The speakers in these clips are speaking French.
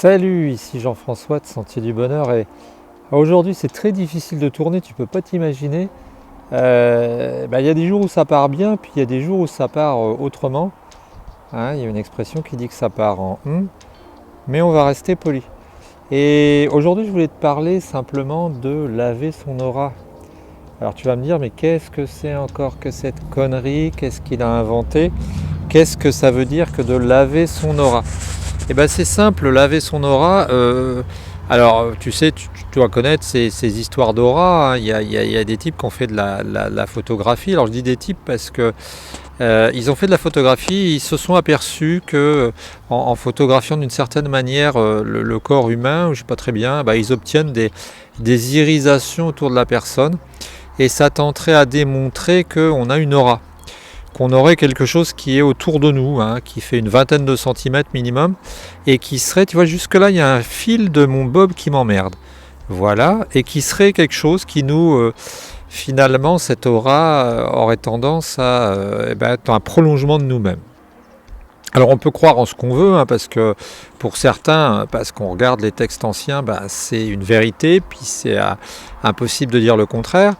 Salut, ici Jean-François de Sentier du Bonheur et aujourd'hui c'est très difficile de tourner, tu peux pas t'imaginer. Il y a des jours où ça part bien, puis il y a des jours où ça part autrement. Hein, il y a une expression qui dit que ça part en mais on va rester poli. Et aujourd'hui je voulais te parler simplement de laver son aura. Alors tu vas me dire mais qu'est-ce que c'est encore que cette connerie? Qu'est-ce qu'il a inventé? Qu'est-ce que ça veut dire que de laver son aura? Eh ben c'est simple, laver son aura. Alors tu sais, tu dois connaître ces histoires d'aura. Hein. Il y a des types qui ont fait de la photographie. Alors je dis des types parce que ils ont fait de la photographie. Ils se sont aperçus que en photographiant d'une certaine manière le corps humain, je sais pas très bien, ils obtiennent des irisations autour de la personne et ça tenterait à démontrer qu'on a une aura, qu'on aurait quelque chose qui est autour de nous, hein, qui fait une vingtaine de centimètres minimum, et qui serait, tu vois, jusque-là, il y a un fil de mon bob qui m'emmerde. Voilà, et qui serait quelque chose qui nous, finalement, cette aura aurait tendance à être un prolongement de nous-mêmes. Alors on peut croire en ce qu'on veut, hein, parce que pour certains, parce qu'on regarde les textes anciens, c'est une vérité, puis c'est impossible de dire le contraire.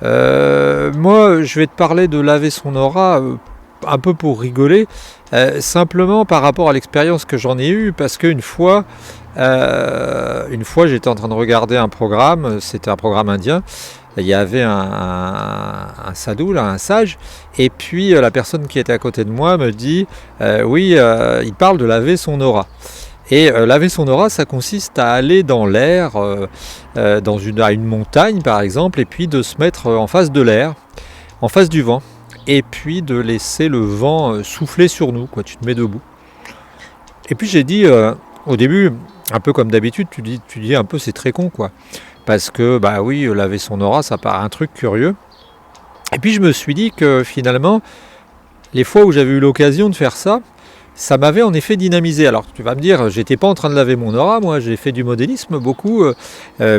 Moi, je vais te parler de laver son aura un peu pour rigoler, simplement par rapport à l'expérience que j'en ai eue, parce qu'une fois, j'étais en train de regarder un programme, c'était un programme indien. Il y avait un sadhu, là, un sage, et puis la personne qui était à côté de moi me dit il parle de laver son aura. Et laver son aura, ça consiste à aller dans l'air, à une montagne par exemple, et puis de se mettre en face de l'air, en face du vent, et puis de laisser le vent souffler sur nous, quoi. Tu te mets debout. Et puis j'ai dit, au début, un peu comme d'habitude, tu dis un peu c'est très con, quoi. Parce que, laver son aura, ça paraît un truc curieux. Et puis je me suis dit que finalement, les fois où j'avais eu l'occasion de faire ça, ça m'avait en effet dynamisé. Alors tu vas me dire, j'étais pas en train de laver mon aura, moi j'ai fait du modélisme beaucoup,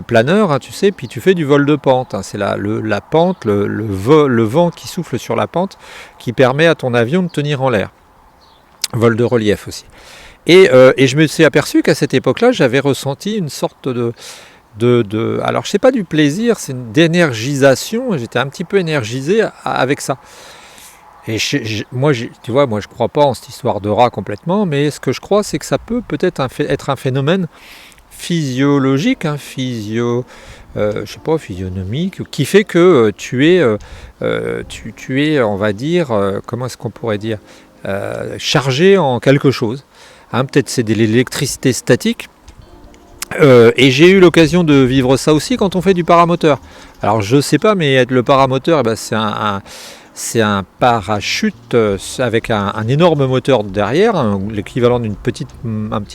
planeur, hein, tu sais, puis tu fais du vol de pente. Hein, c'est la pente, le vent qui souffle sur la pente qui permet à ton avion de tenir en l'air. Vol de relief aussi. Et je me suis aperçu qu'à cette époque-là, j'avais ressenti une sorte alors je sais pas du plaisir, c'est d'énergisation, j'étais un petit peu énergisé avec ça. Et moi je crois pas en cette histoire d'aura complètement, mais ce que je crois c'est que ça peut être un phénomène physiologique, hein, physionomique, qui fait que tu es, on va dire, comment est-ce qu'on pourrait dire, chargé en quelque chose. Hein, peut-être c'est de l'électricité statique. Et j'ai eu l'occasion de vivre ça aussi quand on fait du paramoteur. Alors je sais pas, mais le paramoteur, c'est un parachute avec un énorme moteur derrière, l'équivalent d'un petit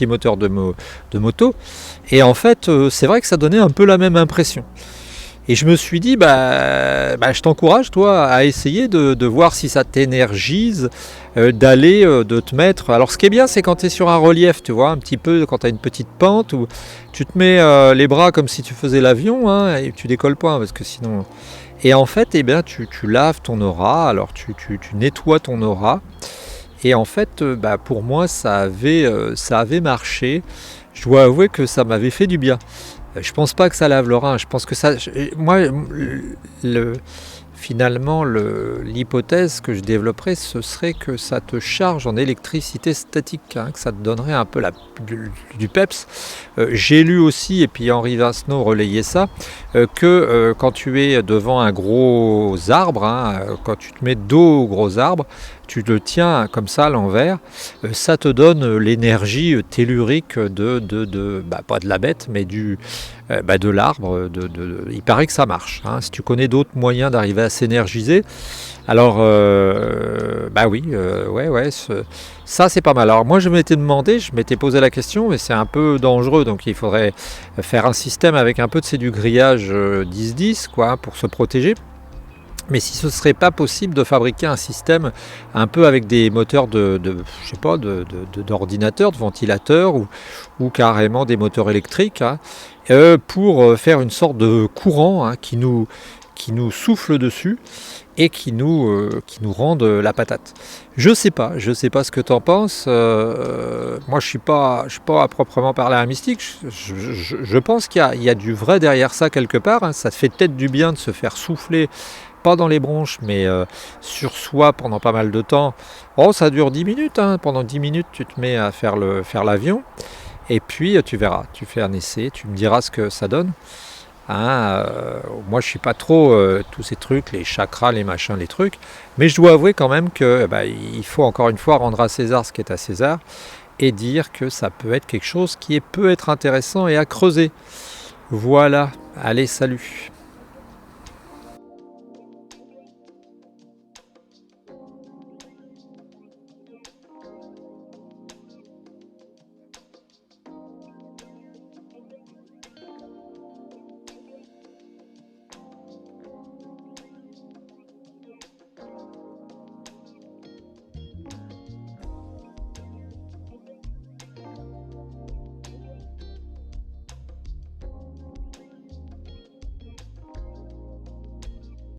moteur de moto. Et en fait, c'est vrai que ça donnait un peu la même impression. Et je me suis dit, je t'encourage, toi, à essayer de voir si ça t'énergise, d'aller, de te mettre. Alors, ce qui est bien, c'est quand tu es sur un relief, tu vois, un petit peu, quand tu as une petite pente, où tu te mets les bras comme si tu faisais l'avion, hein, et tu décolles pas, parce que sinon. Et en fait, tu laves ton aura, alors tu nettoies ton aura. Et en fait, pour moi, ça avait marché. Je dois avouer que ça m'avait fait du bien. Je pense pas que ça lave le rein. Je pense que ça. Moi, finalement, l'hypothèse que je développerais, ce serait que ça te charge en électricité statique, hein, que ça te donnerait un peu du peps. J'ai lu aussi, et puis Henri Vincenot relayait ça, que quand tu es devant un gros arbre, hein, quand tu te mets dos au gros arbre, tu le tiens comme ça à l'envers, ça te donne l'énergie tellurique pas de la bête, mais de l'arbre. Il paraît que ça marche. Hein. Si tu connais d'autres moyens d'arriver à s'énergiser, alors ça c'est pas mal. Alors moi je m'étais posé la question, mais c'est un peu dangereux, donc il faudrait faire un système avec un peu du grillage 10-10 quoi, pour se protéger. Mais si ce ne serait pas possible de fabriquer un système un peu avec des moteurs d'ordinateurs, de ventilateurs ou carrément des moteurs électriques, hein, pour faire une sorte de courant, hein, qui nous qui nous soufflent dessus et qui nous rendent la patate. Je sais pas ce que tu en penses. Moi, je suis pas à proprement parler un mystique. Je pense qu'il y a du vrai derrière ça quelque part. Hein. Ça fait peut-être du bien de se faire souffler, pas dans les bronches, mais sur soi pendant pas mal de temps. Oh, ça dure 10 minutes. Hein. Pendant 10 minutes, tu te mets à faire l'avion. Et puis, tu verras. Tu fais un essai. Tu me diras ce que ça donne. Hein, moi je suis pas trop tous ces trucs, les chakras, les machins, les trucs, mais je dois avouer quand même que il faut encore une fois rendre à César ce qui est à César et dire que ça peut être quelque chose qui peut être intéressant et à creuser. Voilà, allez, salut.